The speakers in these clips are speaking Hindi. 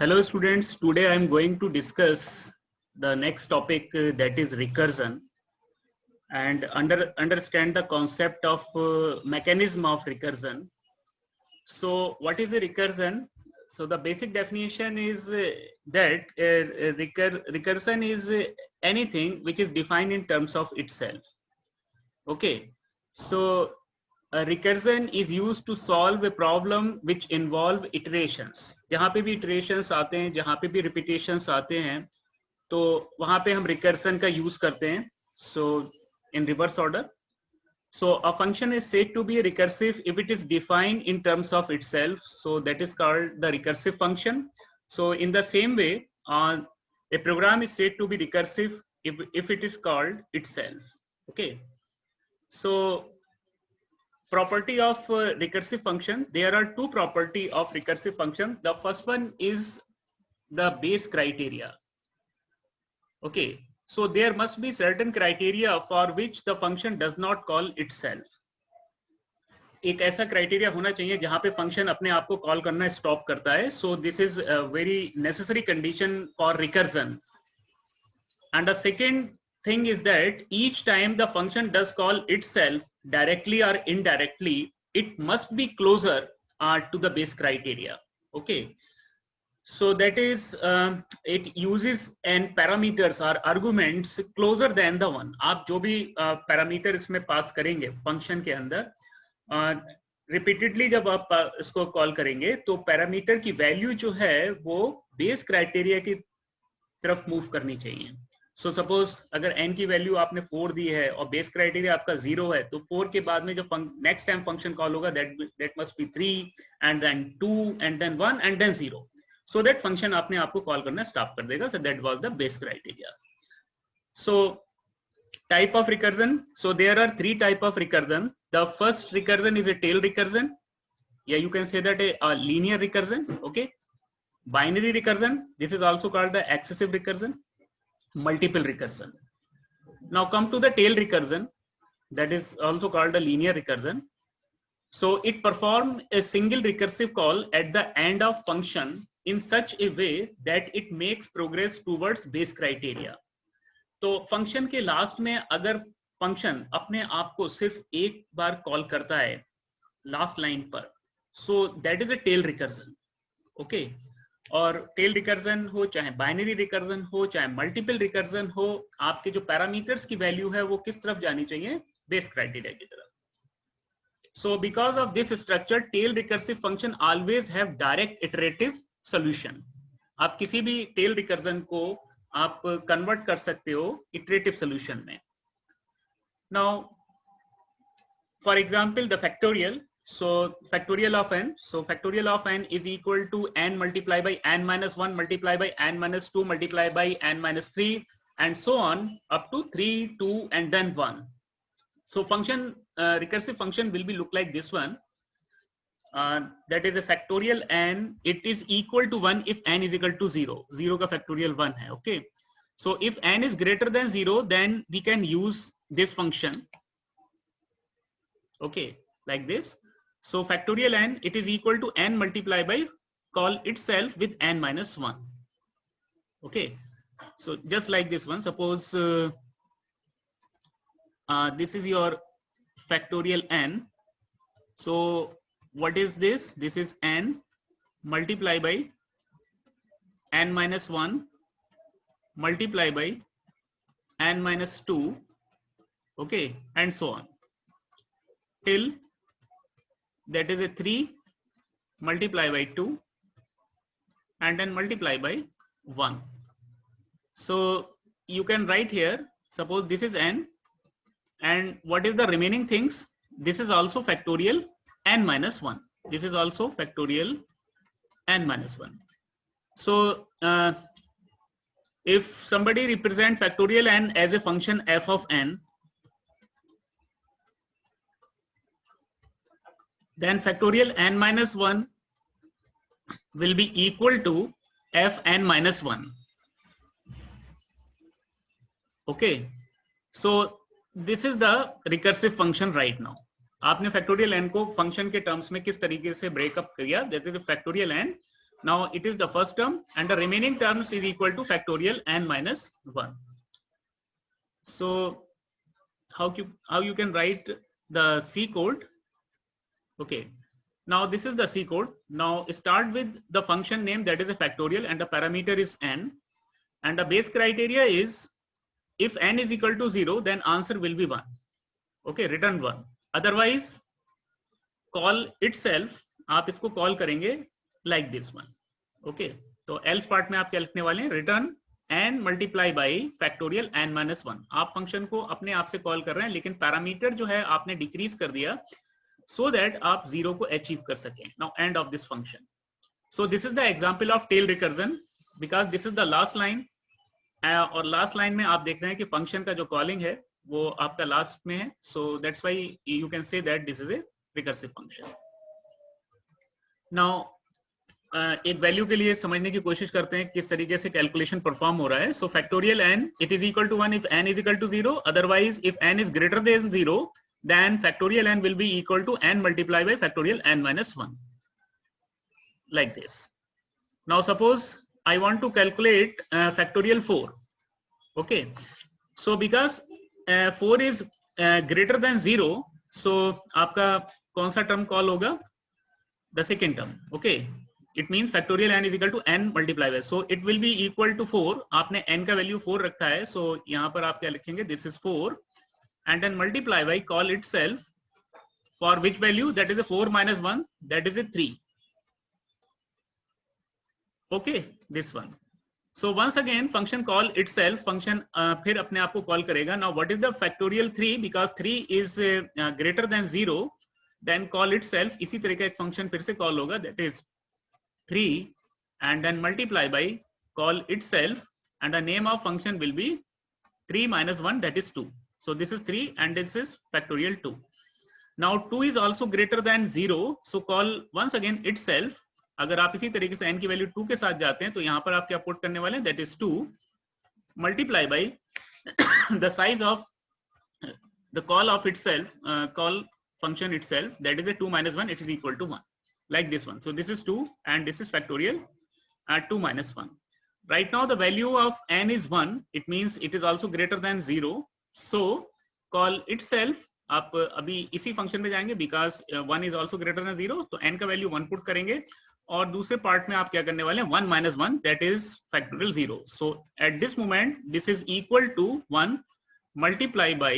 Hello students, today I am going to discuss the next topic that is recursion and understand the concept of mechanism of recursion. So what is the recursion? So the basic definition is that recursion is anything which is defined in terms of itself. Okay, so a recursion is used to solve a problem which involve iterations. जहाँ पे भी iterations आते हैं, जहाँ पे भी repetitions आते हैं, तो वहाँ पे हम recursion का use करते हैं. So in reverse order. So a function is said to be recursive if it is defined in terms of itself. So that is called the recursive function. So in the same way, a program is said to be recursive if it is called itself. Okay. So property of recursive function, there are two property of recursive function. The first one is the base criteria. Okay, so there must be certain criteria for which the function does not call itself. एक ऐसा क्राइटेरिया होना चाहिए जहां पे फंक्शन अपने आप को कॉल करना स्टॉप करता है. So this is a very necessary condition for recursion. And the second thing is that each time the function does call itself directly or indirectly, it must be closer to the base criteria. Okay, so that is it uses an parameters or arguments closer than the one. आप जो भी parameter इसमें पास करेंगे function के अंदर repeatedly जब आप इसको कॉल करेंगे तो पैरामीटर की वैल्यू जो है वो बेस क्राइटेरिया की तरफ मूव करनी चाहिए. सो सपोज अगर n की वैल्यू आपने 4 दी है और बेस क्राइटेरिया आपका 0 है, तो 4 के बाद में जो नेक्स्ट टाइम फंक्शन कॉल होगा that must be 3 and then 2 and then 1 and then 0, so that function अपने आप को कॉल करना स्टॉप कर देगा. So that was the base criteria. So type of recursion, so there are 3 type of recursion. The first recursion is a tail recursion, या you can say that a linear recursion. Okay, binary recursion, this is also called the excessive recursion, multiple recursion. Now come to the tail recursion, that is also called a linear recursion. So it performs a single recursive call at the end of function in such a way that it makes progress towards base criteria. तो फंक्शन के लास्ट में अगर फंक्शन अपने आप को सिर्फ एक बार कॉल करता है लास्ट लाइन पर, so that is a tail recursion. Okay, और टेल रिकर्जन हो, चाहे बाइनरी रिकर्जन हो, चाहे मल्टीपल रिकर्जन हो, आपके जो पैरामीटर्स की वैल्यू है वो किस तरफ जानी चाहिए? बेस क्राइटेरिया की तरफ. So because of this structure, tail recursive function always have direct iterative solution. आप किसी भी टेल रिकर्जन को आप कन्वर्ट कर सकते हो इटरेटिव सॉल्यूशन में. Now for example the factorial. So factorial of n, so factorial of n is equal to n multiplied by n minus 1 multiplied by n minus 2 multiplied by n minus 3 and so on up to 3, 2 and then 1. So function, recursive function will be look like this one. That is a factorial n, it is equal to 1 if n is equal to 0. 0 का factorial 1 है. Okay, so if n is greater than 0, then we can use this function. Okay, like this. So factorial n, it is equal to n multiplied by call itself with n minus 1. Okay, so just like this one, suppose this is your factorial n. So what is this? This is n multiplied by n minus 1 multiplied by n minus 2, okay, and so on till that is a 3 multiplied by 2 and then multiply by 1. So you can write here, suppose this is n and what is the remaining things? This is also factorial n minus 1. This is also factorial n minus 1. So if somebody represent factorial n as a function f of n, then factorial n minus 1 will be equal to f n minus 1. Okay, so this is the recursive function right now. आपने factorial n को function के terms में किस तरीके से break up किया? That is factorial n Now it is the first term, and the remaining terms is equal to factorial n minus 1. So how you can write the C code? Okay. Now this is the C code. Now start with the function name, that is a factorial, and the parameter is n. And the base criteria is if n is equal to 0, then answer will be 1. Okay, return 1. Otherwise, call itself, आप इसको कॉल करेंगे like this one. Okay, तो else part में आप क्या लिखने वाले हैं? return n multiply by factorial n minus 1. आप फंक्शन को अपने आप से कॉल कर रहे हैं, लेकिन पैरामीटर जो है आपने डिक्रीज कर दिया so that आप 0 को अचीव कर सकें. Now end of this function. So this is the example of tail recursion, because this is the last line. और लास्ट लाइन में आप देख रहे हैं कि फंक्शन का जो कॉलिंग है वो आपका लास्ट में है. So that's why you can say that this is A recursive function. Now एक वैल्यू के लिए समझने की कोशिश करते हैं किस तरीके से कैलकुलेशन परफॉर्म हो रहा है. So factorial n it is equal to 1 if n is equal to 0. Otherwise if n is greater than 0, then factorial n will be equal to n multiplied by factorial n minus 1, like this. Now suppose I want to calculate factorial 4. Okay, so because 4 is greater than 0, so आपका कौन सा टर्म कॉल होगा? The second term. Okay, it means factorial n is equal to n multiplied by, so it will be equal to 4. आपने n का वैल्यू 4 रखा है, so यहाँ पर आप क्या लिखेंगे? This is 4, and then multiply by call itself for which value? That is a 4 minus 1, that is a 3. Okay, this one. So once again function call itself, function फिर अपने आप को कॉल करेगा. Now what is the factorial 3? Because 3 is greater than 0, then call itself. इसी तरह का एक फंक्शन फिर से कॉल होगा, that is 3, and then multiply by call itself, and the name of function will be 3 minus 1, that is 2. So this is 3 and this is factorial 2. Now 2 is also greater than 0, so call once again itself. अगर आप इसी तरीके से n की वैल्यू 2 के साथ जाते हैं तो यहाँ पर आप क्या पुट करने वाले हैं? That is 2 multiply by the size of the call of itself, call function itself, that is 2 minus 1, it is equal to 1, like this one. So this is 2 and this is factorial 2 minus 1. Right now the value of n is 1, it means it is also greater than 0. So call itself, आप अभी इसी फंक्शन में जाएंगे because 1 is also greater than 0, तो n का वैल्यू 1 पुट करेंगे और दूसरे पार्ट में आप क्या करने वाले हैं? 1 minus 1, that is factorial 0. So at this moment this is equal to 1 multiply by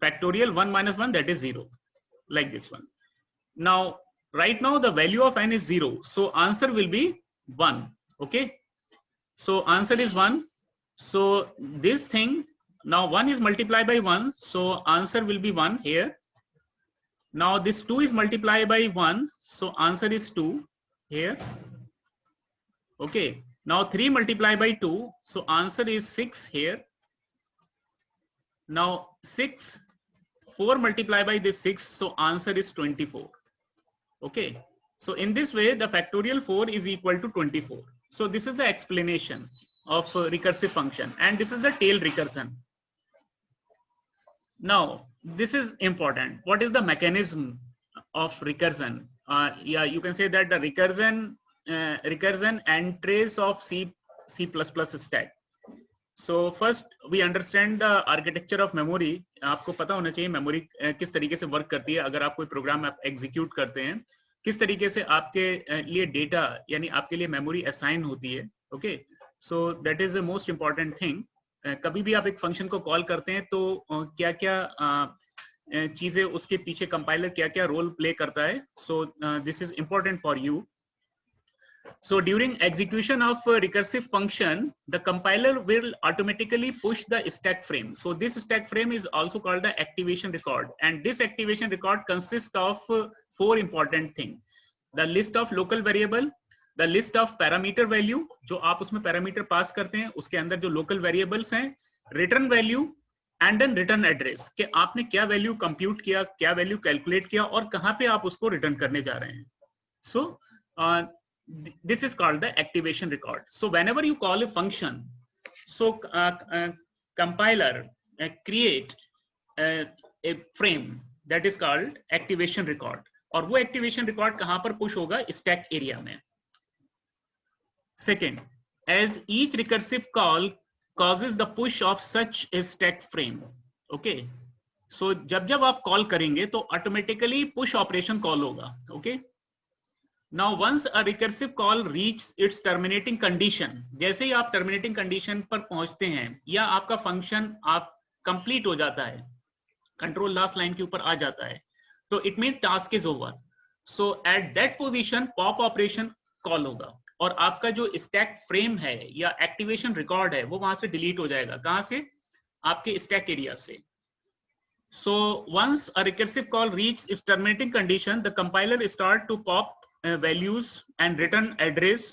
factorial 1 minus 1, that is 0, like this one. Now right now the value of n is 0, so answer will be 1. Okay, so answer is 1. So this thing, now 1 is multiplied by 1, so answer will be 1 here. Now this 2 is multiplied by 1, so answer is 2 here. Okay, now 3 multiplied by 2, so answer is 6 here. Now 4 multiplied by this 6, so answer is 24. Okay, so in this way the factorial 4 is equal to 24. So this is the explanation of recursive function, and this is the tail recursion. Now this is important. What is the mechanism of recursion? Yeah, you can say that the recursion and trace of C++ stack. So first we understand the architecture of memory. आपको पता होना चाहिए मेमोरी किस तरीके से वर्क करती है. अगर आप कोई प्रोग्राम आप एग्जीक्यूट करते हैं, किस तरीके से आपके लिए डेटा यानी आपके लिए मेमोरी असाइन होती है. Okay, so that is the most important thing. कभी भी आप एक फंक्शन को कॉल करते हैं तो क्या क्या चीजें उसके पीछे कंपाइलर क्या क्या रोल प्ले करता है. So this is important for you. So during execution of a recursive function, the compiler will automatically push the stack frame. So this stack frame is also called the activation record, and this activation record consists of 4 important things: the list of local variable, the list of parameter value, जो आप उसमें parameter पास करते हैं, उसके अंदर जो local variables हैं, return value, and then return address, कि आपने क्या value compute किया, क्या value calculate किया और कहाँ पे आप उसको return करने जा रहे हैं. So this is called the activation record. So whenever you call a function, so compiler create a frame that is called activation record. और वो activation record कहाँ पर push होगा? stack area में. Second, as each recursive call causes the push of such a stack frame. Okay, so जब आप कॉल करेंगे तो ऑटोमेटिकली पुश ऑपरेशन कॉल होगा. Okay, now once a recursive call reach its terminating condition, जैसे ही आप टर्मिनेटिंग कंडीशन पर पहुंचते हैं या आपका फंक्शन आप कंप्लीट हो जाता है, कंट्रोल लास्ट लाइन के ऊपर आ जाता है, तो it mean task is over. So at that position pop operation call होगा और आपका जो स्टैक फ्रेम है या एक्टिवेशन रिकॉर्ड है वो वहां से डिलीट हो जाएगा. कहां से? आपके स्टैक एरिया से. So once a recursive call reaches its terminating condition, the compiler start to pop values and return address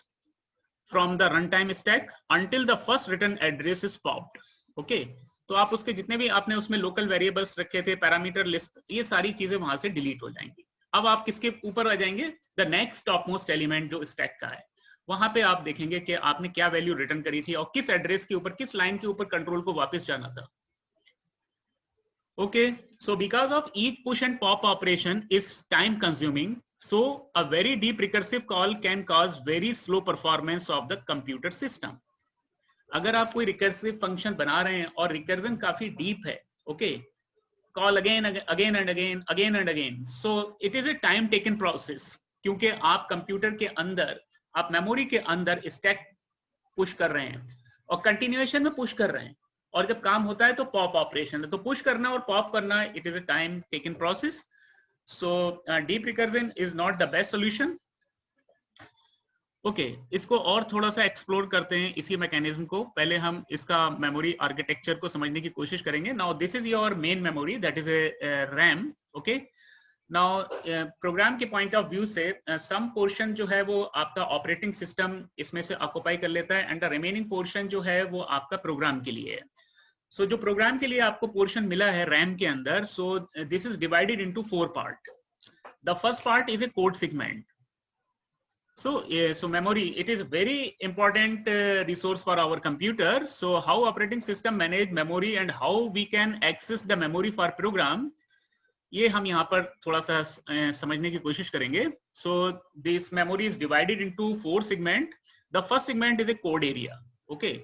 from the runtime stack until the first return address is popped. Okay, तो आप उसके जितने भी आपने उसमें लोकल वेरिएबल्स रखे थे, पैरामीटर लिस्ट, ये सारी चीजें वहां से डिलीट हो जाएंगी. अब आप किसके ऊपर आ जाएंगे? The next top most element जो स्टैक का है, वहां पे आप देखेंगे कि आपने क्या वैल्यू रिटर्न करी थी और किस एड्रेस के ऊपर, किस लाइन के ऊपर कंट्रोल को वापस जाना था. Okay, so because of each push and pop operation is time consuming, so a very deep recursive call can cause very slow performance of the computer system. अगर आप कोई recursive function बना रहे हैं और recursion काफी deep है, okay, call again and again, so it is a time taken process, क्योंकि आप कंप्यूटर के अंदर, आप मेमोरी के अंदर स्टैक पुश कर रहे हैं और कंटिन्यूएशन में पुश कर रहे हैं, और जब काम होता है तो पॉप ऑपरेशन है, तो पुश करना और पॉप करना, it is a time taken process. So deep recursion is not the best solution. Okay, इसको और थोड़ा सा एक्सप्लोर करते हैं इसी मैकेनिज्म को. पहले हम इसका मेमोरी आर्किटेक्चर को समझने की कोशिश करेंगे. Now this is your main memory, that is a RAM. Okay, now program के पॉइंट ऑफ व्यू से सम पोर्शन जो है वो आपका ऑपरेटिंग सिस्टम इसमें से ऑक्युपाई कर लेता है, एंड द रिमेनिंग पोर्शन जो है वो आपका प्रोग्राम के लिए है. सो जो प्रोग्राम के लिए आपको पोर्शन मिला है रैम के अंदर, सो this is divided into 4 part. The first part is a code segment. So memory, it is very important resource for our computer. So how operating system manage memory and how we can access the memory for program, ये हम यहाँ पर थोड़ा सा समझने की कोशिश करेंगे. So this memory is divided into 4 segment. The first segment is a code area. Okay,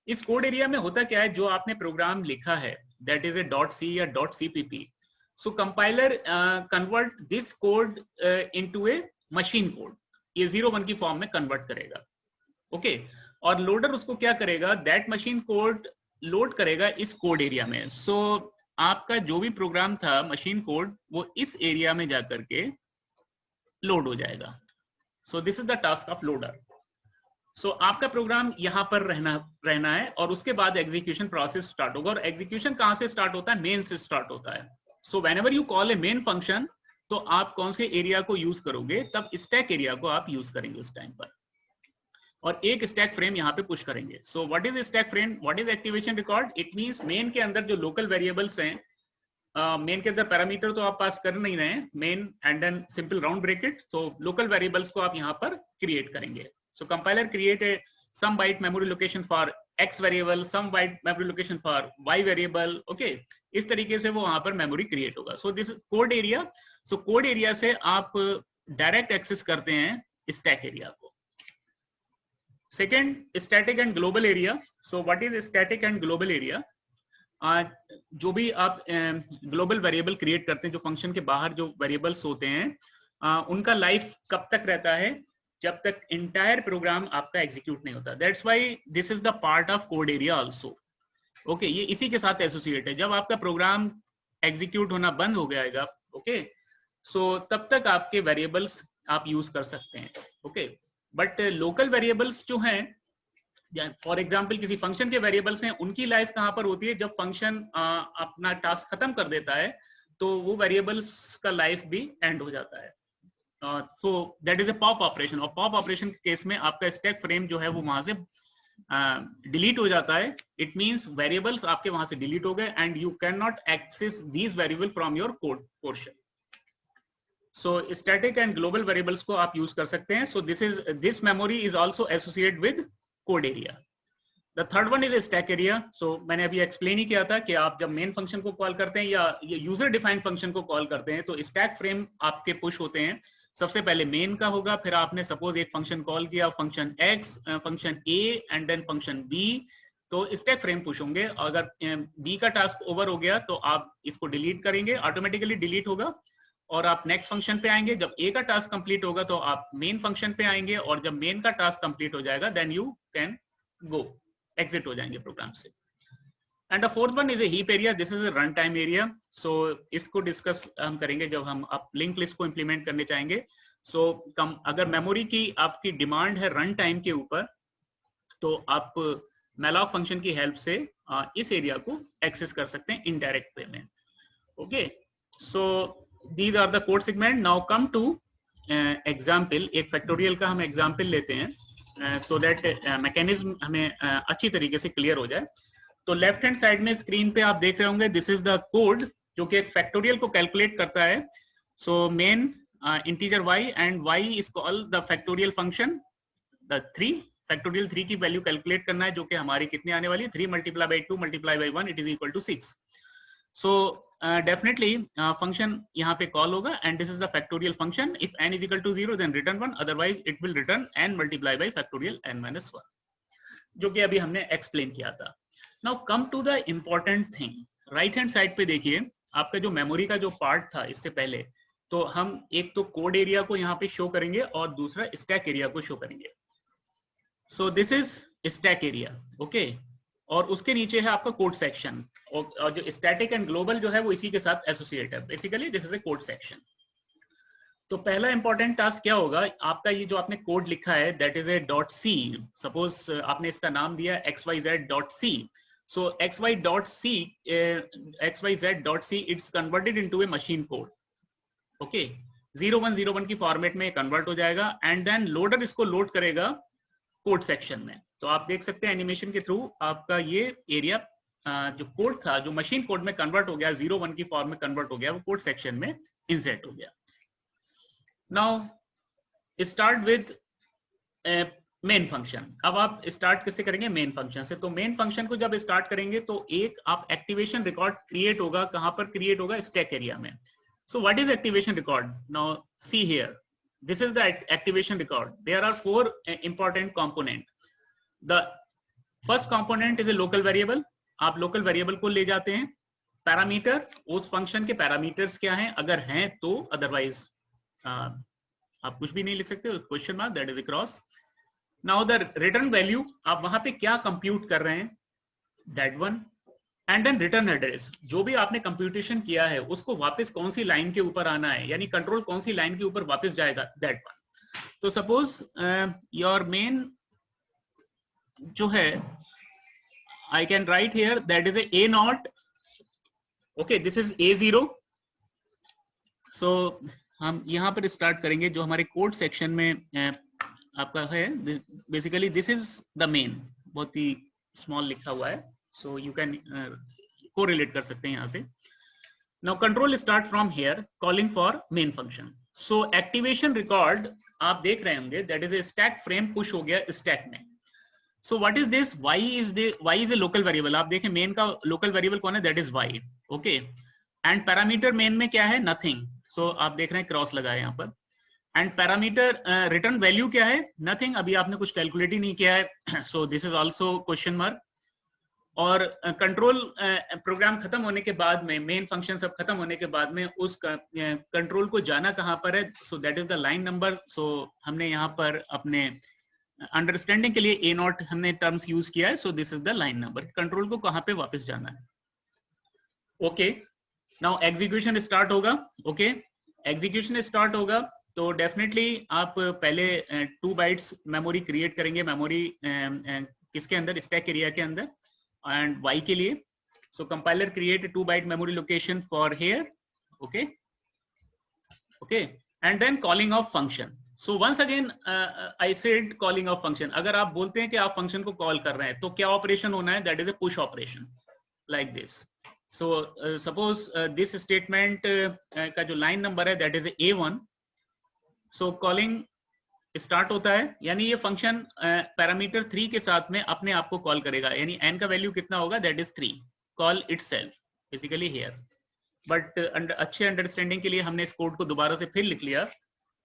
इस कोड एरिया में होता क्या है, जो आपने प्रोग्राम लिखा है, that is a .c या .cpp. So compiler convert this code into a machine code. ये 0-1 की फॉर्म में कन्वर्ट करेगा. ओके, और लोडर उसको क्या करेगा, दैट मशीन कोड लोड करेगा इस कोड एरिया में. सो आपका जो भी प्रोग्राम था मशीन कोड, वो इस एरिया में जाकर के लोड हो जाएगा. So this is the task of loader. So आपका प्रोग्राम यहाँ पर रहना है और उसके बाद एग्जीक्यूशन प्रोसेस स्टार्ट होगा. और एग्जीक्यूशन कहाँ से स्टार्ट होता है? मेन से स्टार्ट होता है. So whenever you call A main function, तो आप कौन से एरिया को यूज करोगे? तब स्टैक एरिया को आप यूज करेंगे उस टाइम पर, और एक स्टैक फ्रेम यहाँ पे पुश करेंगे. So what is stack frame, what is activation record? It means main के अंदर जो लोकल वेरिएबल्स हैं, मेन के अंदर पैरामीटर तो आप पास कर नहीं रहे हैं, main and then simple round bracket. So local variables को आप यहाँ पर क्रिएट करेंगे. So compiler create a some byte memory location for x variable, some byte memory location for y variable. Okay, इस तरीके से वो वहां पर मेमोरी क्रिएट होगा. सो this is code area. So code area से आप डायरेक्ट एक्सेस करते हैं स्टैक एरिया को. Second, static and global area. So what is static and global area? जो भी आप ग्लोबल वेरिएबल क्रिएट करते हैं, जो फंक्शन के बाहर जो वेरिएबल्स होते हैं, उनका लाइफ कब तक रहता है? जब तक इंटायर प्रोग्राम आपका एग्जीक्यूट नहीं होता. That's why this is the part of code area also. Okay, ये इसी के साथ एसोसिएट है. जब आपका प्रोग्राम एग्जीक्यूट होना बंद हो जाएगा, ओके, सो तब तक आपके वेरिएबल्स आप यूज कर सकते हैं. ओके, बट लोकल वेरिएबल्स जो हैं, फॉर एग्जांपल किसी फंक्शन के वेरिएबल्स हैं, उनकी लाइफ कहाँ पर होती है? जब फंक्शन अपना टास्क खत्म कर देता है, तो वो वेरिएबल्स का लाइफ भी एंड हो जाता है. So that is A pop operation. और पॉप ऑपरेशन के केस में आपका स्टैक फ्रेम जो है वो वहां से डिलीट हो जाता है. इट मींस वेरिएबल्स आपके वहां से डिलीट हो गए and you can not access these variable from your code portion. So static and global variables को आप यूज कर सकते हैं. So this memory is also associated with code area. The third one is stack area. So मैंने अभी एक्सप्लेन ही किया था कि आप जब मेन फंक्शन को कॉल करते हैं या यूजर डिफाइंड फंक्शन को कॉल करते हैं, तो स्टैक फ्रेम आपके पुश होते हैं. सबसे पहले मेन का होगा, फिर आपने सपोज एक फंक्शन कॉल किया, function X, function A and then function B, तो स्टैक फ्रेम पुश होंगे। अगर बी का टास्क ओवर हो गया तो आप इसको डिलीट करेंगे, ऑटोमेटिकली डिलीट होगा, और आप नेक्स्ट फंक्शन पे आएंगे। जब ए का टास्क कंप्लीट होगा तो आप मेन फंक्शन पे आएंगे, और जब मेन का टास्क कंप्लीट हो जाएगा then you can go, exit हो जाएंगे प्रोग्राम से। And the fourth one is a heap area, this is a run time area. So इसको डिस्कस हम करेंगे जब हम आप लिंक लिस्ट को इंप्लीमेंट करने चाहेंगे। सो अगर मेमोरी की आपकी डिमांड है रन टाइम के ऊपर, तो आप malloc फंक्शन की हेल्प से इस एरिया को एक्सेस कर सकते हैं इनडायरेक्ट वे में। Okay, so these are the code segment. Now come to example, एक फैक्टोरियल का हम एग्जाम्पल लेते हैं सो दैट मैकेनिज्म हमें अच्छी तरीके से क्लियर हो जाए। तो लेफ्ट हैंड साइड में स्क्रीन पे आप देख रहे होंगे, दिस इज द कोड जो कि एक फैक्टोरियल को कैलकुलेट करता है। So main integer y and y is called the factorial function, the 3 factorial 3 की वैल्यू कैलकुलेट करना है, जो कि हमारी कितनी आने वाली है, 3 multiply by 2 multiply by 1 it is equal to 6। So definitely function यहाँ पे कॉल होगा and this is the factorial function. If n is equal to 0 then return 1, otherwise it will return n multiply by factorial n minus 1, जो कि अभी हमने एक्सप्लेन किया था। Now come to the important thing, right hand side पे देखिए, आपका जो मेमोरी का जो पार्ट था इससे पहले, तो हम एक तो कोड एरिया को यहाँ पे शो करेंगे और दूसरा स्टैक एरिया को शो करेंगे। सो this is stack area, okay, और उसके नीचे है आपका कोड सेक्शन, और जो स्टैटिक एंड ग्लोबल जो है वो इसी के साथ एसोसिएट है। Basically this is A code section. तो पहला इंपॉर्टेंट टास्क क्या होगा, आपका ये जो आपने कोड लिखा है that is a dot C, suppose आपने इसका नाम दिया xyz.c। so xy.c xyz.c it's converted into a machine code, okay, 0101 की फॉर्मेट में कन्वर्ट हो जाएगा एंड देन लोडर इसको लोड करेगा कोड सेक्शन में। तो आप देख सकते हैं एनिमेशन के थ्रू आपका ये एरिया जो कोड था, जो मशीन कोड में कन्वर्ट हो गया, 01 की फॉर्म में कन्वर्ट हो गया, वो कोड सेक्शन में इंसर्ट हो गया। Now start with main function. अब आप स्टार्ट किससे करेंगे, मेन फंक्शन से। तो मेन फंक्शन को जब स्टार्ट करेंगे तो एक आप एक्टिवेशन रिकॉर्ड क्रिएट होगा, कहां पर क्रिएट होगा, स्टैक एरिया में। So what is activation record? Now see here, this is the activation record. There are 4 important component. The first component is a local variable. आप local variable को ले जाते हैं। पैरामीटर, उस फंक्शन के पैरामीटर्स क्या हैं, अगर हैं तो, अदरवाइज आप कुछ भी नहीं लिख सकते, question mark, that is a cross. Now the return value, आप वहां पे क्या कंप्यूट कर रहे हैं, that one, and then return address, जो भी आपने कंप्यूटेशन किया है उसको वापस कौन सी लाइन के ऊपर आना है, यानी कंट्रोल कौन सी लाइन के ऊपर वापस जाएगा, दैट वन। तो सपोज योर मेन जो है, I can write here that is A not, okay, this is A0। सो हम यहाँ पर स्टार्ट करेंगे, जो हमारे कोड सेक्शन में आपका है, basically this is the main, बहुत ही स्मॉल लिखा हुआ है, सो यू कैन कोरिलेट कर सकते हैं यहाँ से। Now control start from here, calling for main function. So activation record आप देख रहे होंगे, that is A stack frame push हो गया स्टैक में। So what is this, y is a local variable. आप देखें मेन का लोकल वेरिएबल कौन है, that is y, okay, and parameter main में क्या है, नथिंग। सो आप देख रहे हैं क्रॉस लगा है यहाँ पर, एंड पैरामीटर रिटर्न वैल्यू क्या है, नथिंग, अभी आपने कुछ कैलकुलेट ही नहीं किया है, so this is also question mark. और कंट्रोल प्रोग्राम खत्म होने के बाद में, मेन फंक्शन सब खत्म होने के बाद में, उस कंट्रोल को जाना कहाँ पर है, so that is the line number. So हमने यहाँ पर अपने अंडरस्टैंडिंग के लिए A0 हमने टर्म्स यूज किया है, so this is the line number, control को कहाँ पे वापस जाना है, ओके। नाउ एग्जीक्यूशन स्टार्ट होगा, ओके, एग्जीक्यूशन स्टार्ट होगा तो डेफिनेटली आप पहले 2 बाइट्स मेमोरी क्रिएट करेंगे, मेमोरी किसके अंदर, स्टैक एरिया के अंदर, and y के लिए। so compiler create a 2 byte memory location for here, okay, okay, and then calling of function. so once again I said calling of function, अगर आप बोलते हैं कि आप फंक्शन को कॉल कर रहे हैं तो क्या ऑपरेशन होना है, that is a push operation like this. so suppose this statement का जो लाइन नंबर है that is A1. so calling start होता है, यानी ये फंक्शन पैरामीटर 3 के साथ में अपने आप को कॉल करेगा, यानी n का वैल्यू कितना होगा, that is 3, call itself basically here. But अच्छे अंडरस्टैंडिंग के लिए हमने इस कोड को दोबारा से फिर लिख लिया।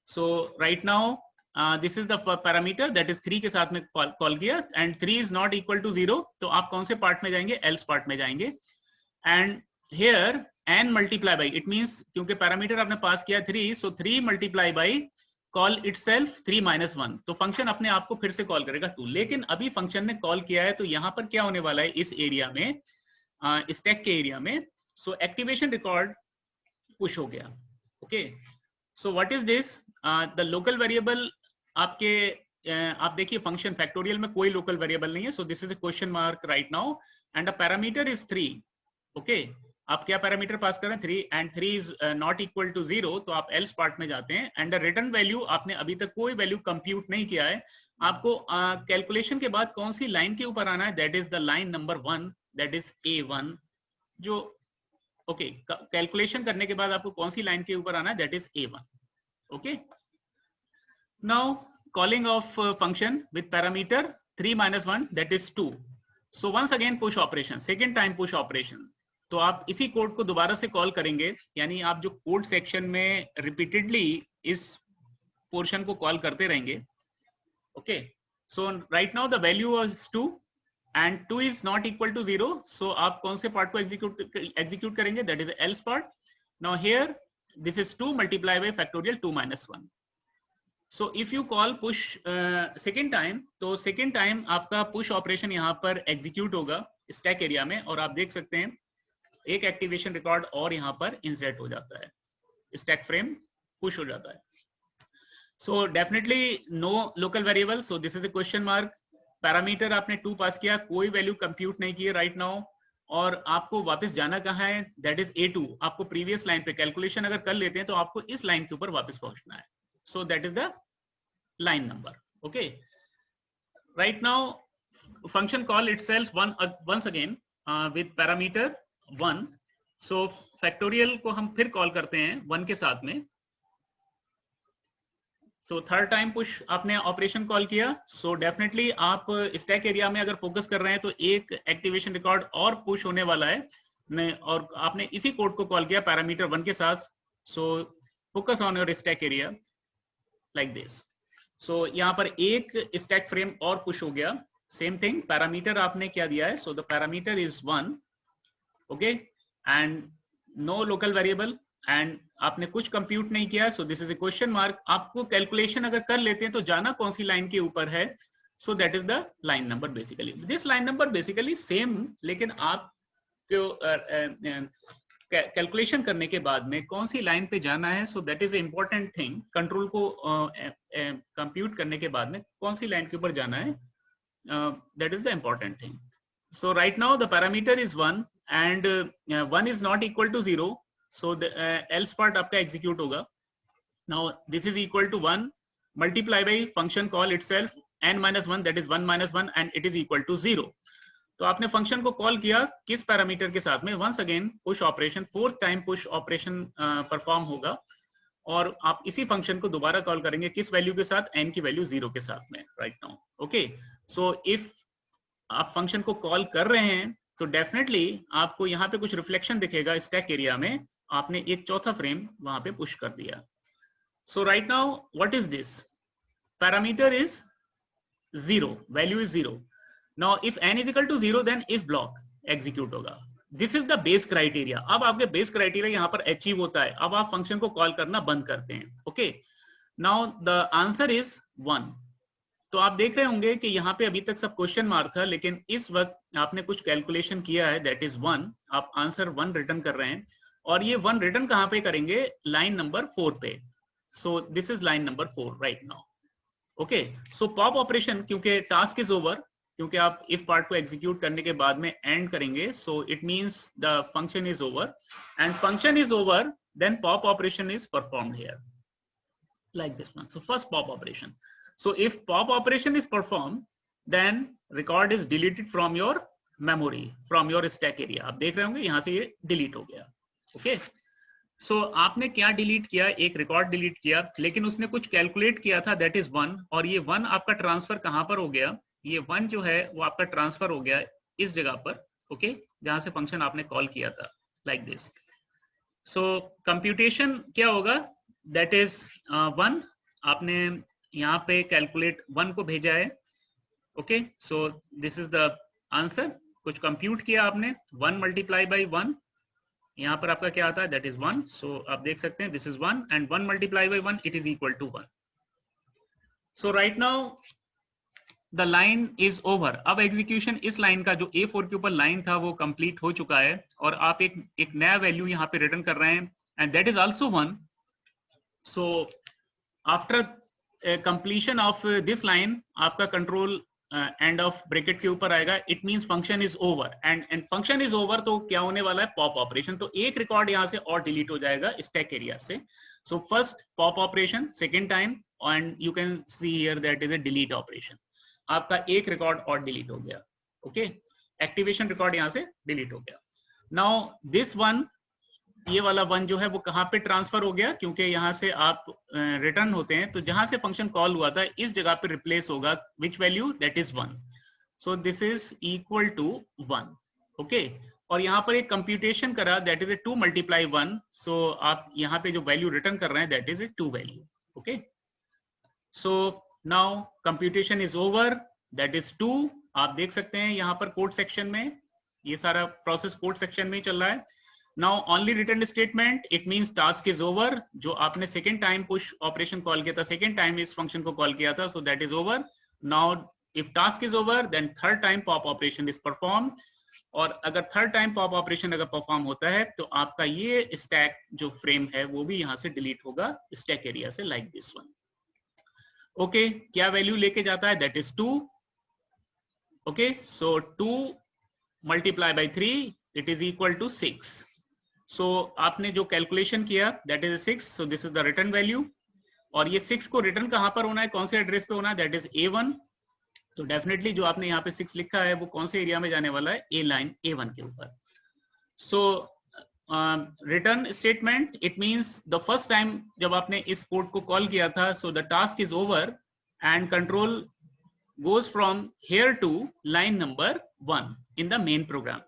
So right now this is the parameter that is 3 के साथ में कॉल किया and 3 is not equal to 0, तो आप कौन से पार्ट में जाएंगे, एल्स पार्ट में जाएंगे. And here n multiply by, it means क्योंकि पैरामीटर आपने पास किया 3, सो 3 multiply by call itself 3 minus 1, तो फंक्शन अपने आप को फिर से कॉल करेगा 2. लेकिन अभी फंक्शन ने कॉल किया है, तो यहाँ पर क्या होने वाला है इस एरिया में, स्टैक के एरिया में, सो एक्टिवेशन रिकॉर्ड पुश हो गया. Okay, so what is this, the local variable आपके आप देखिए फंक्शन फैक्टोरियल में कोई लोकल वेरिएबल नहीं है, so this is a question mark right now and the parameter is 3. Okay, आप क्या पैरामीटर पास कर रहे हैं 3, and 3 is not equal to 0, तो आप एल्स पार्ट में जाते हैं एंड द रिटर्न वैल्यू आपने अभी तक कोई वैल्यू कंप्यूट नहीं किया है. आपको कैलकुलेशन के बाद कौन सी लाइन के ऊपर आना है, that is the line number 1, that is A1. जो ओके, कैलकुलेशन करने के बाद आपको कौन सी लाइन के ऊपर आना है, that is A1. Okay, now calling of function with parameter 3 minus 1, that is 2. So once again push operation, second time push operation. तो आप इसी कोड को दोबारा से कॉल करेंगे, यानी आप जो कोड सेक्शन में रिपीटेडली इस पोर्शन को कॉल करते रहेंगे. Okay, so right now the value is 2 and 2 is not equal to 0, so आप कौन से पार्ट को एग्जीक्यूट करेंगे, that is else part. Now here this is 2 multiply by factorial 2 minus 1. So if you call push second time, तो सेकेंड टाइम आपका पुश ऑपरेशन यहाँ पर एग्जीक्यूट होगा स्टैक एरिया में, और आप देख सकते हैं एक एक्टिवेशन रिकॉर्ड और यहाँ पर इंसर्ट हो जाता है, स्टैक फ्रेम पुश हो जाता है. So definitely no local variable, so this is a question mark. Parameter आपने 2 पास किया, कोई वैल्यू कंप्यूट नहीं की राइट नाउ, और आपको वापस जाना कहाँ है, दैट इज A2. आपको प्रीवियस लाइन पे कैलकुलेशन अगर कर लेते हैं तो आपको इस लाइन के ऊपर वापस पहुंचना है. So that is the line number. Okay, right now function call itself once again with parameter 1. So factorial को हम फिर कॉल करते हैं 1 के साथ में. So third time push आपने ऑपरेशन कॉल किया, so definitely आप स्टैक एरिया में अगर फोकस कर रहे हैं तो एक एक्टिवेशन रिकॉर्ड और पुश होने वाला है, और आपने इसी कोड को कॉल किया पैरामीटर 1 के साथ. So focus on your stack area like this. So यहाँ पर एक स्टैक फ्रेम और पुश हो गया. सेम थिंग, पैरामीटर आपने क्या दिया है, so the parameter is 1. okay, and no local variable, and आपने कुछ कंप्यूट नहीं किया, so this is a question mark. आपको कैलकुलेशन अगर कर लेते हैं तो जाना कौन सी लाइन के ऊपर है, so that is the line number basically. This line number basically same, लेकिन आप कैलकुलेशन करने के बाद में कौन सी लाइन पे जाना है, so that is important thing. Control को कंप्यूट करने के बाद में कौन सी लाइन के ऊपर जाना है, that is the important thing. So right now the parameter is 1 and 1 is not equal to 0, so the else part आपका एग्जीक्यूट होगा. Now this is equal to 1 multiply by function call itself n minus 1, that is 1 minus 1, and it is equal to 0. तो आपने फंक्शन को कॉल किया किस पैरामीटर के साथ में, once again push operation, fourth time push operation perform होगा, और आप इसी फंक्शन को दोबारा कॉल करेंगे किस वैल्यू के साथ, n की वैल्यू 0 के साथ में right now. Okay, so if आप फंक्शन को कॉल कर रहे हैं तो डेफिनेटली आपको यहाँ पे कुछ रिफ्लेक्शन दिखेगा स्टैक एरिया में, आपने एक चौथा फ्रेम वहां पे पुश कर दिया. So right now what is this, parameter is 0, value is 0. Now if n is equal to 0, then if block execute होगा. This is the base criteria. अब आपके base criteria यहाँ पर achieve होता है, अब आप फंक्शन को कॉल करना बंद करते हैं. Okay, now the answer is 1. तो आप देख रहे होंगे कि यहाँ पे अभी तक सब क्वेश्चन मार्क था, लेकिन इस वक्त आपने कुछ कैलकुलेशन किया है, that is 1. आप आंसर 1 रिटर्न कर रहे हैं, और ये 1 रिटर्न कहाँ पे करेंगे, लाइन नंबर 4 पे. So this is line number 4 right now. Okay, so pop operation क्योंकि task is over, क्योंकि आप इफ पार्ट को एग्जीक्यूट करने के बाद में एंड करेंगे, so it means the function is over, and function is over, then pop operation is performed here like this one. So first pop operation, so if pop operation is perform, then record is deleted from your memory, from your stack area. आप देख रहे होंगे यहाँ से ये डिलीट हो गया. ओके, सो आपने क्या डिलीट किया, एक रिकॉर्ड डिलीट किया, लेकिन उसने कुछ कैलकुलेट किया था, दैट इज 1, और ये 1 आपका ट्रांसफर कहाँ पर हो गया, ये 1 जो है वो आपका ट्रांसफर हो गया इस जगह पर. ओके, जहां से फंक्शन आपने कॉल किया था लाइक दिस. सो कंप्यूटेशन क्या होगा, दैट इज 1 आपने यहाँ पे कैलकुलेट 1 को भेजा है, okay, so this is the answer. कुछ कंप्यूट किया आपने, 1 मल्टीप्लाई बाई 1, यहाँ पर आपका क्या आता है, दैट इज 1। सो आप देख सकते हैं this is 1 and 1 multiply by 1 it is equal to 1। So right now the line is over. अब एग्जीक्यूशन इस लाइन का जो A4 के ऊपर लाइन था वो कंप्लीट हो चुका है और आप एक नया वैल्यू यहाँ पे रिटर्न कर रहे हैं and that is also 1। So after completion of this line आपका कंट्रोल एंड ऑफ ब्रैकेट के ऊपर आएगा, it means function is over and function is over. तो क्या होने वाला है, पॉप ऑपरेशन। तो एक रिकॉर्ड यहाँ से और डिलीट हो जाएगा स्टैक एरिया से। सो first pop operation, second time, and you can see here that is a delete operation. आपका एक रिकॉर्ड और डिलीट हो गया, ओके, एक्टिवेशन रिकॉर्ड यहाँ से डिलीट हो गया। नाउ दिस वन, ये वाला 1 जो है वो कहाँ पे ट्रांसफर हो गया, क्योंकि यहाँ से आप रिटर्न होते हैं तो जहां से फंक्शन कॉल हुआ था इस जगह पे रिप्लेस होगा which value, that is 1। So this is equal to 1, okay. और यहाँ पर एक कंप्यूटेशन करा, दैट इज 2 मल्टीप्लाई 1। सो आप यहाँ पे जो वैल्यू रिटर्न कर रहे हैं that is 2 value, okay. So now computation is over, that is 2। आप देख सकते हैं यहाँ पर कोड सेक्शन में, ये सारा प्रोसेस कोड सेक्शन में ही चल रहा है। Now only return statement, it means task is over. जो आपने second time push operation call किया था, सेकेंड टाइम इस फंक्शन को कॉल किया था, so that is over. Now if task is over then third time pop operation is perform. और अगर थर्ड टाइम पॉप ऑपरेशन अगर परफॉर्म होता है तो आपका ये स्टैक जो फ्रेम है वो भी यहाँ से डिलीट होगा स्टैक एरिया से, लाइक दिस वन, ओके। क्या वैल्यू लेके जाता है, that is 2, okay. So 2 multiply by 3 it is equal to 6। So आपने जो कैलकुलेशन किया that is 6, so this is the return value. और ये 6 को रिटर्न कहां पर होना है, कौन से एड्रेस पे होना है, दैट इज A1। तो डेफिनेटली जो आपने यहाँ पे 6 लिखा है वो कौन से एरिया में जाने वाला है, A लाइन A1 के ऊपर। So return statement, it means the first time जब आपने इस कोड को कॉल किया था, so the task is over and control goes from here to line number 1 in the main program.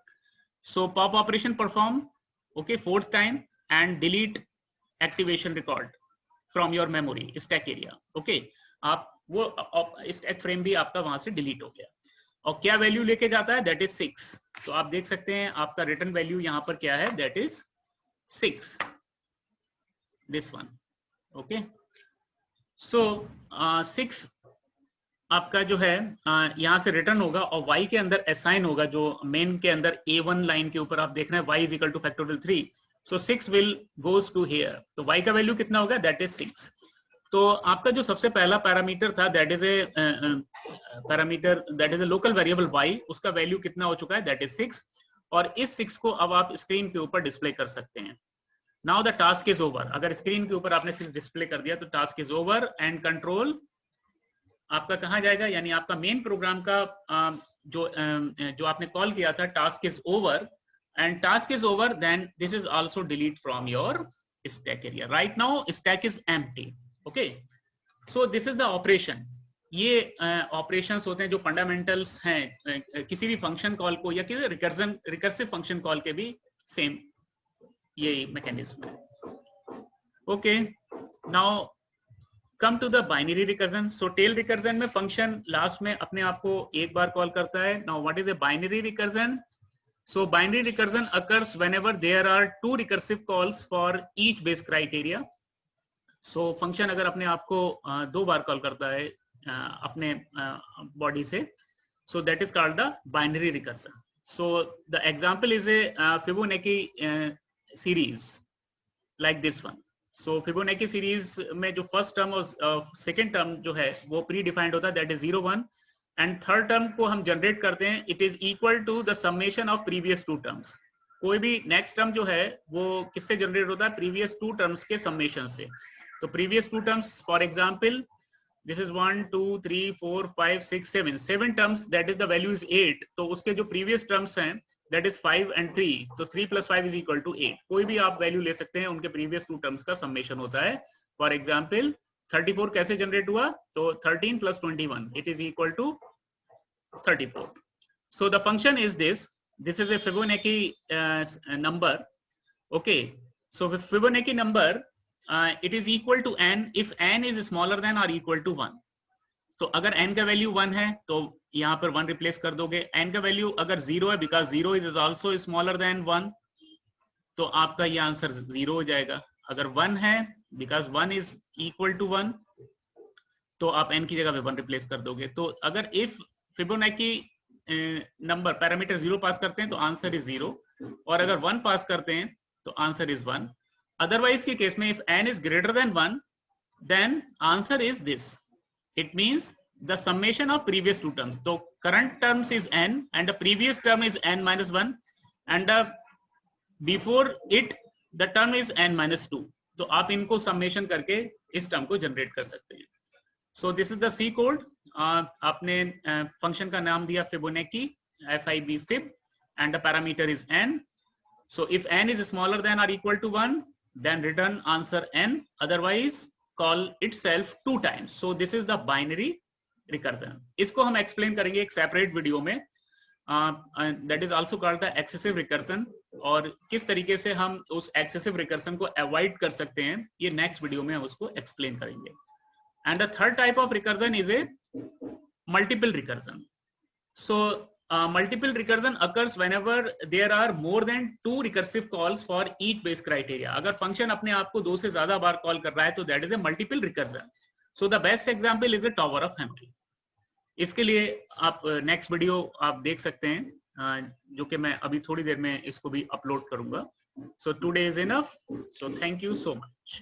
So pop operation perform, okay, fourth time, and delete activation record from your memory stack area, okay। आप वो stack frame भी आपका वहां से delete हो गया। और क्या वैल्यू लेके जाता है, that is 6। तो आप देख सकते हैं आपका रिटर्न वैल्यू यहाँ पर क्या है, that is 6, this one, okay। So 6 आपका जो है यहाँ से रिटर्न होगा और y के अंदर असाइन होगा, जो मेन के अंदर A1 लाइन के ऊपर आप देख रहे हैं y is equal to factorial 3। So 6 will goes to here, तो y का वैल्यू कितना होगा, दैट इज 6। तो आपका जो सबसे पहला पैरामीटर था, that is A parameter, that is A local variable y, उसका वैल्यू कितना हो चुका है, दैट इज 6। और इस 6 को अब आप स्क्रीन के ऊपर डिस्प्ले कर सकते हैं। Now the task is over. अगर स्क्रीन के ऊपर आपने 6 डिस्प्ले कर दिया तो task is over and control आपका कहाँ जाएगा, यानी आपका मेन प्रोग्राम का जो आपने कॉल किया था, task is over and task is over, then this is also delete from your stack area. Right now stack is empty, okay. So this is the operation. ये ऑपरेशंस होते हैं जो फंडामेंटल्स हैं किसी भी फंक्शन कॉल को, या किसी रिकर्सिव फंक्शन कॉल के भी सेम ये मैकेनिज्म है, okay. Now come to the binary recursion. So tail recursion में फंक्शन लास्ट में अपने आप को एक बार कॉल करता है। Now what is a binary recursion? So binary recursion occurs whenever there are 2 recursive calls for each base criteria. So function अगर अपने आप को 2 बार कॉल करता है अपने बॉडी से, so that is called the binary recursion. So the example is a Fibonacci series like this one. So Fibonacci series में जो फर्स्ट टर्म और सेकेंड टर्म जो है वो प्री डिफाइंड होता है, that is 0 1, and third term को हम जनरेट करते हैं, it is equal to the summation of previous 2 terms. कोई भी नेक्स्ट टर्म जो है वो किससे जनरेट होता है, प्रीवियस 2 टर्म्स के समेशन से। तो previous 2 terms, for example this is 1 2 3 4 5 6 7 terms, that is the value is 8। तो उसके जो प्रीवियस टर्म्स हैं दैट इज 5 and 3, तो 3 + 5 इज इक्वल टू 8। कोई भी आप वैल्यू ले सकते हैं, उनके प्रीवियस 2 टर्म्स का समेशन होता है। फॉर एग्जाम्पल 34 कैसे जनरेट हुआ, तो 13 + 21 it is equal to 34। So the function is this is a Fibonacci number, okay. So Fibonacci number it is equal to n if n is smaller than or equal to 1. तो अगर n का वैल्यू 1 है तो यहाँ पर 1 रिप्लेस कर दोगे. n का वैल्यू अगर 0 है because 0 is also smaller than 1, तो आपका ये आंसर 0 हो जाएगा. अगर 1 है बिकॉज 1 इज इक्वल टू 1, तो आप n की जगह पे 1 रिप्लेस कर दोगे. तो अगर इफ फिबोनाची नंबर पैरामीटर 0 पास करते हैं तो आंसर इज 0, और अगर 1 पास करते हैं तो आंसर इज 1. अदरवाइज के केस में if n is greater than 1 then answer is this. It means the summation of previous two terms. So current terms is n and the previous term is n minus 1 and before it the term is n minus 2. तो आप इनको summation करके इस term को generate कर सकते हैं. So this is the C code. आपने function का नाम दिया Fibonacci, FIB fib, and the parameter is n. So if n is smaller than or equal to 1, then return answer n. Otherwise call itself 2 times. So this is the binary recursion. इसको हम explain करेंगे एक separate video में. That is also called the excessive recursion. और किस तरीके से हम उस excessive recursion को avoid कर सकते हैं, ये next video में हम उसको explain करेंगे. And the third type of recursion is a multiple recursion. So multiple recursion occurs whenever there are more than 2 recursive calls for each base criteria. अगर function अपने आप को 2 से ज्यादा बार कॉल कर रहा है तो that is a multiple recursion. So the best example is the Tower of Henry. इसके लिए आप next video आप देख सकते हैं, जो कि मैं अभी थोड़ी देर में इसको भी अपलोड करूंगा. So today is enough. So thank you so much.